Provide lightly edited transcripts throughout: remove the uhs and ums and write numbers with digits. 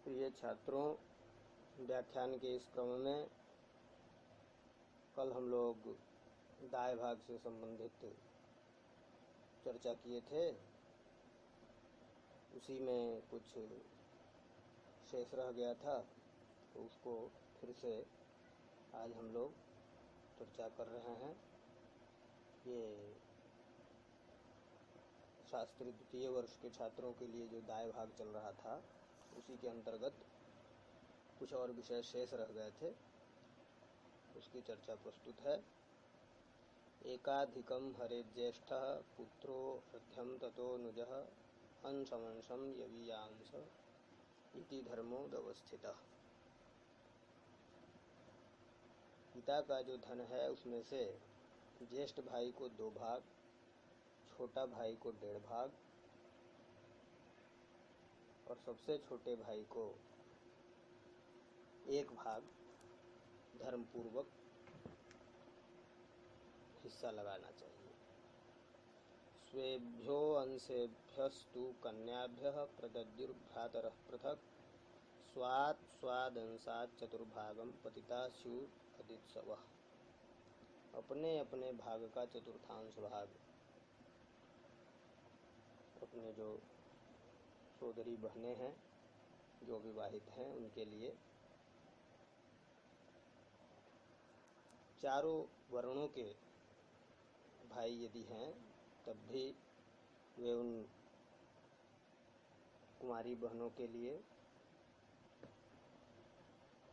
प्रिय छात्रों, व्याख्यान के इस क्रम में कल हम लोग दाएं भाग से संबंधित चर्चा किए थे। उसी में कुछ शेष रह गया था, तो उसको फिर से आज हम लोग चर्चा कर रहे हैं। ये शास्त्री द्वितीय वर्ष के छात्रों के लिए जो दाएं भाग चल रहा था, उसी के अंतर्गत कुछ और विषय शेष रह गए थे, उसकी चर्चा प्रस्तुत है। एकाधिकम हरे ज्येष्ठ पुत्रो अर्ध्यम ततोनुजः अंशमंशम यवीयांश इति धर्मो व्यवस्थितः। पिता का जो धन है उसमें से ज्येष्ठ भाई को 2 भाग, छोटा भाई को 1.5 भाग और सबसे छोटे भाई को 1 भाग धर्मपूर्वक हिस्सा लगाना चाहिए। स्वेभ्यो अंशेभ्यस्तु कन्याभ्यः प्रदद्युर्भ्रातरः पृथक् स्वात् स्वादंशात् चतुर्भागं पतिता स्युः अदित्सवः। अपने अपने भाग का चतुर्थांश भाग अपने जो सोदरी बहनें हैं, जो विवाहित हैं, उनके लिए चारों वर्णों के भाई यदि हैं तब भी वे उन कुमारी बहनों के लिए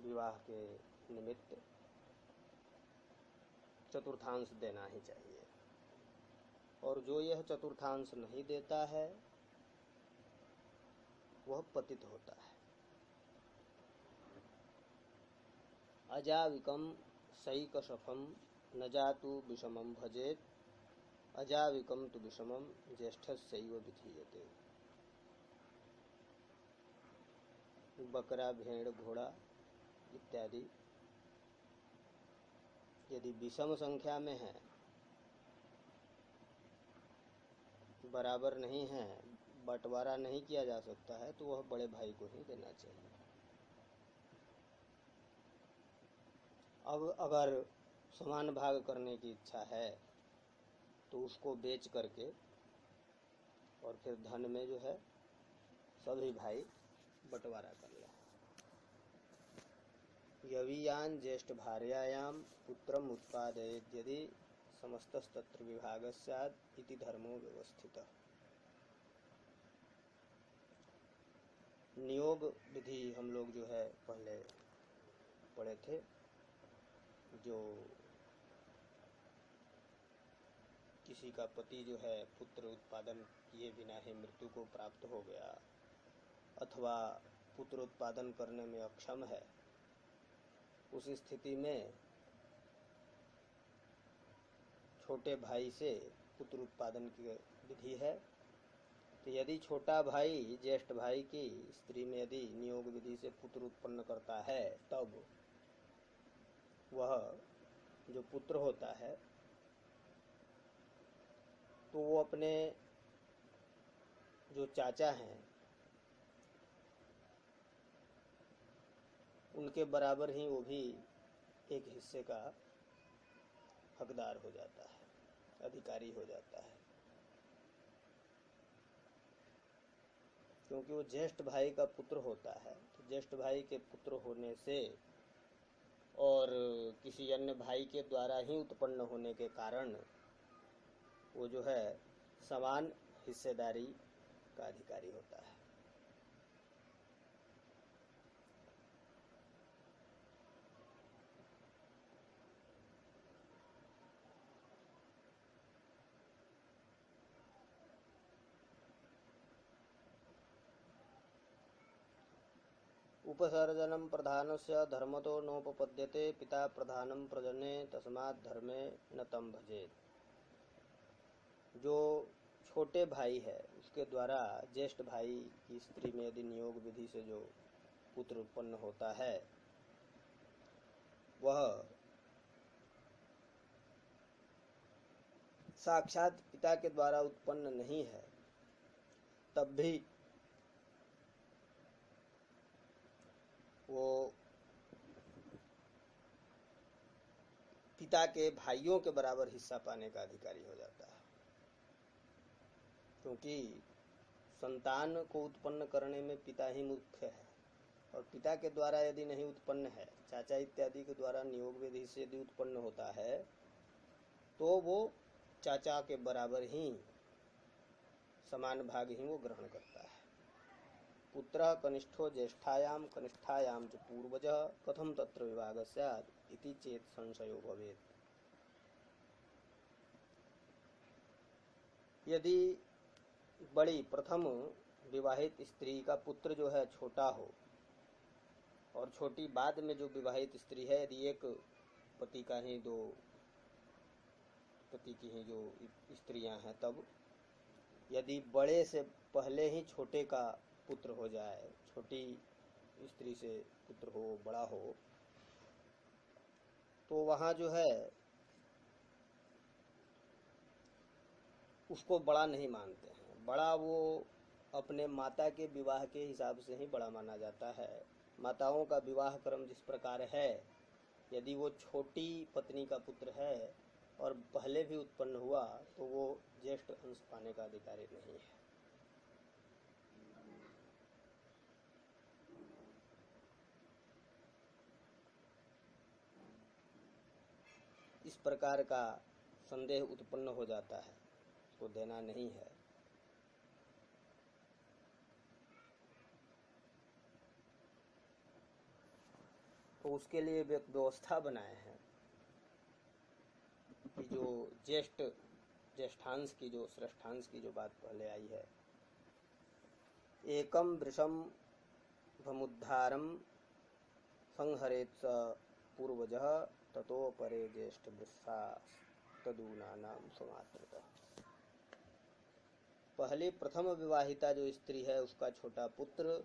विवाह के निमित्त चतुर्थांश देना ही चाहिए। और जो यह चतुर्थांश नहीं देता है वह पतित होता है। अजाविकम सैकशफम न जातु विषमं भजेत अजाविकम तु विषमं ज्येष्ठस्यैव विधीयते। बकरा, भेड़, घोड़ा इत्यादि यदि विषम संख्या में है, बराबर नहीं है, बंटवारा नहीं किया जा सकता है, तो वह बड़े भाई को ही देना चाहिए। अब अगर समान भाग करने की इच्छा है तो उसको बेच करके और फिर धन में जो है सभी भाई बंटवारा कर ले। यवीयान ज्येष्ठ भार्यायाम पुत्रम उत्पादयेत् यदि समस्तस्तत्र विभागः स्यात् इति धर्मो व्यवस्थितः। नियोग विधि हम लोग जो है पहले पढ़े थे। जो किसी का पति जो है पुत्र उत्पादन किए बिना ही मृत्यु को प्राप्त हो गया अथवा पुत्र उत्पादन करने में अक्षम है, उस स्थिति में छोटे भाई से पुत्र उत्पादन की विधि है। तो यदि छोटा भाई ज्येष्ठ भाई की स्त्री में यदि नियोग विधि से पुत्र उत्पन्न करता है, तब वह जो पुत्र होता है तो वो अपने जो चाचा हैं उनके बराबर ही वो भी एक हिस्से का हकदार हो जाता है, अधिकारी हो जाता है, क्योंकि वो ज्येष्ठ भाई का पुत्र होता है। तो ज्येष्ठ भाई के पुत्र होने से और किसी अन्य भाई के द्वारा ही उत्पन्न होने के कारण वो जो है समान हिस्सेदारी का अधिकारी होता है। उपसर्जनम प्रधानस्य धर्मतो नोपपद्यते पिता प्रधानम प्रजने तस्मात् धर्मे न तम भजेत। जो छोटे भाई है उसके द्वारा ज्येष्ठ भाई की स्त्री में यदि नियोग विधि से जो पुत्र उत्पन्न होता है वह साक्षात पिता के द्वारा उत्पन्न नहीं है, तब भी पिता के भाइयों के बराबर हिस्सा पाने का अधिकारी हो जाता है, क्योंकि संतान को उत्पन्न करने में पिता ही मुख्य है, और पिता के द्वारा यदि नहीं उत्पन्न है, चाचा इत्यादि के द्वारा नियोग विधि से यदि उत्पन्न होता है, तो वो चाचा के बराबर ही समान भाग ही वो ग्रहण करता है। पुत्र कनिष्ठो ज्येष्ठायाम कनिष्ठायाम च पूर्वजः कथम तत्र विभागः स्यात् इति चेत् संशयो भवेत्। यदि बड़ी प्रथम विवाहित स्त्री का पुत्र जो है छोटा हो, और छोटी बाद में जो विवाहित स्त्री है, यदि एक पति का ही दो पति की ही जो स्त्रियां हैं, तब यदि बड़े से पहले ही छोटे का पुत्र हो जाए, छोटी स्त्री से पुत्र हो, बड़ा हो, तो वहाँ जो है उसको बड़ा नहीं मानते हैं। बड़ा वो अपने माता के विवाह के हिसाब से ही बड़ा माना जाता है। माताओं का विवाह क्रम जिस प्रकार है, यदि वो छोटी पत्नी का पुत्र है और पहले भी उत्पन्न हुआ, तो वो ज्येष्ठ अंश पाने का अधिकारी नहीं है। इस प्रकार का संदेह उत्पन्न हो जाता है, उसको देना नहीं है। तो उसके लिए एक व्यवस्था बनाए हैं कि जो ज्येष्ठांश की, जो श्रेष्ठांश की जो बात पहले आई है, एकम वृषम भमुद्धारम संहरेत पूर्वजः ततो परे ज्येष्ठ वृषा तदूनानाम समात्रतः। पहली प्रथम विवाहिता जो स्त्री है, उसका छोटा पुत्र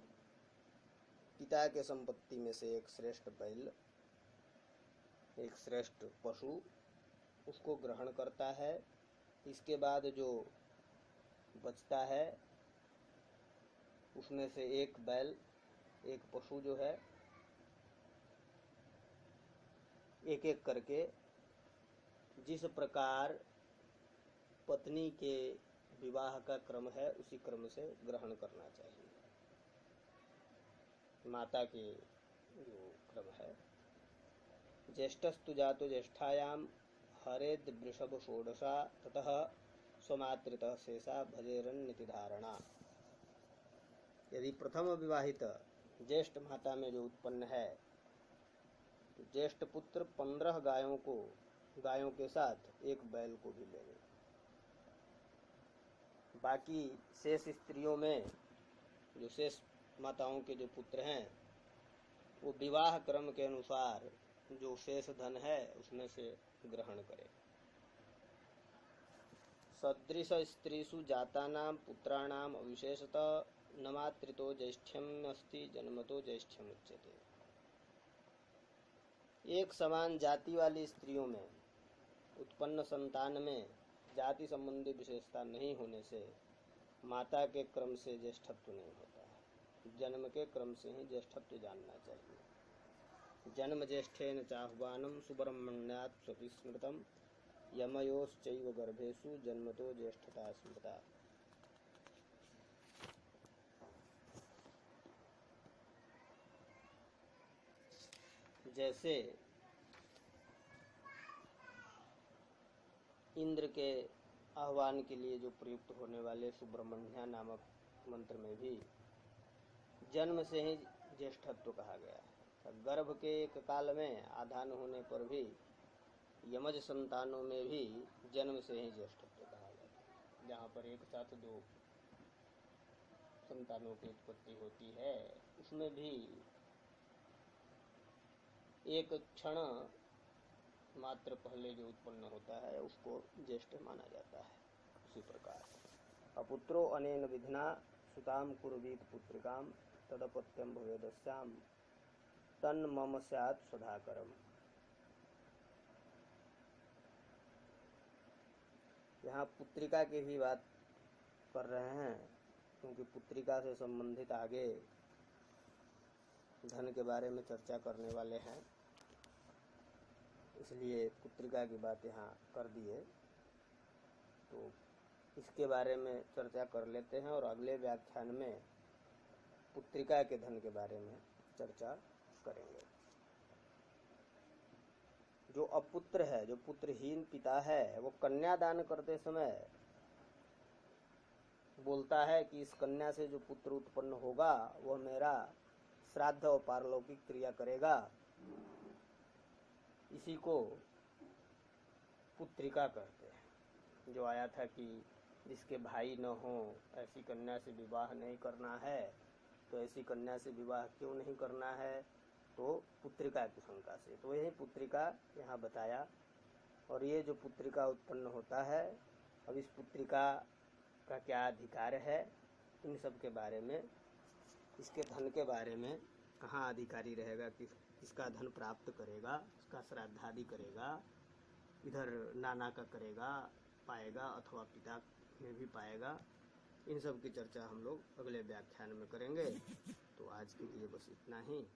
पिता के संपत्ति में से एक श्रेष्ठ बैल, एक श्रेष्ठ पशु, उसको ग्रहण करता है। इसके बाद जो बचता है उसमें से एक बैल, एक पशु जो है, एक एक करके जिस प्रकार पत्नी के विवाह का क्रम है उसी क्रम से ग्रहण करना चाहिए। माता के जो क्रम है, ज्येष्ठस्तु जातो ज्येष्ठायाम हरेद वृषभ षोडशा ततः स्वमातृतः शेषा भजेरन्निति धारणा। यदि प्रथम विवाहित ज्येष्ठ माता में जो उत्पन्न है, तो ज्येष्ठ पुत्र 15 गायों के साथ एक बैल को भी ले लें। बाकी शेष स्त्रियों में जो शेष माताओं के जो पुत्र हैं, वो विवाह क्रम के अनुसार जो शेष धन है उसमें से ग्रहण करे। सदृश स्त्रीषु जातानां पुत्राणाम अविशेषतः न मातृतो ज्येष्ठ्यमस्ति जन्मतो ज्येष्ठ्यमुच्यते। एक समान जाति वाली स्त्रियों में उत्पन्न संतान में जाति संबंधी विशेषता नहीं होने से माता के क्रम से ज्येष्ठत्व नहीं होता है। जन्म के क्रम से ही ज्येष्ठत्व जानना चाहिए। जन्म ज्येष्ठेन चाह्वानं सुब्रह्मण्यात् स्वपि स्मृतं यमयोश्चैव गर्भेषु जन्मतो ज्येष्ठता स्मृता। जैसे इंद्र के आह्वान के लिए जो प्रयुक्त होने वाले सुब्रह्मण्य नामक मंत्र में भी जन्म से ही ज्येष्ठत्व कहा गया है। गर्भ के एक काल में आधान होने पर भी यमज संतानों में भी जन्म से ही ज्येष्ठत्व कहा गया है। जहाँ पर एक साथ 2 संतानों की उत्पत्ति होती है, उसमें भी एक क्षण मात्र पहले जो उत्पन्न होता है उसको ज्येष्ठ माना जाता है। उसी प्रकार अपुत्रो अनेन विधिना सुताम कुर्वीत पुत्रिकाम तदपत्यम भवेदस्याम तन मम स्यात् स्वधाकरम। यहाँ पुत्रिका की भी बात कर रहे हैं, क्योंकि पुत्रिका से संबंधित आगे धन के बारे में चर्चा करने वाले हैं। इसलिए पुत्रिका की बात यहाँ कर दिए। तो इसके बारे में चर्चा कर लेते हैं और अगले व्याख्यान में पुत्रिका के धन के बारे में चर्चा करेंगे। जो अपुत्र है, जो पुत्रहीन पिता है, वो कन्यादान करते समय बोलता है कि इस कन्या से जो पुत्र उत्पन्न होगा वह मेरा श्राद्ध और पारलौकिक क्रिया करेगा। इसी को पुत्रिका कहते हैं। जो आया था कि जिसके भाई न हो ऐसी कन्या से विवाह नहीं करना है, तो ऐसी कन्या से विवाह क्यों नहीं करना है? तो पुत्रिका की शंका से। तो यही पुत्रिका यहाँ बताया। और ये जो पुत्रिका उत्पन्न होता है, अब इस पुत्रिका का क्या अधिकार है, इन सब के बारे में, इसके धन के बारे में, कहाँ अधिकारी रहेगा, किसका धन प्राप्त करेगा, इसका श्राद्धादि करेगा, इधर नाना का करेगा, पाएगा अथवा पिता में भी पाएगा, इन सब की चर्चा हम लोग अगले व्याख्यान में करेंगे। तो आज के लिए बस इतना ही।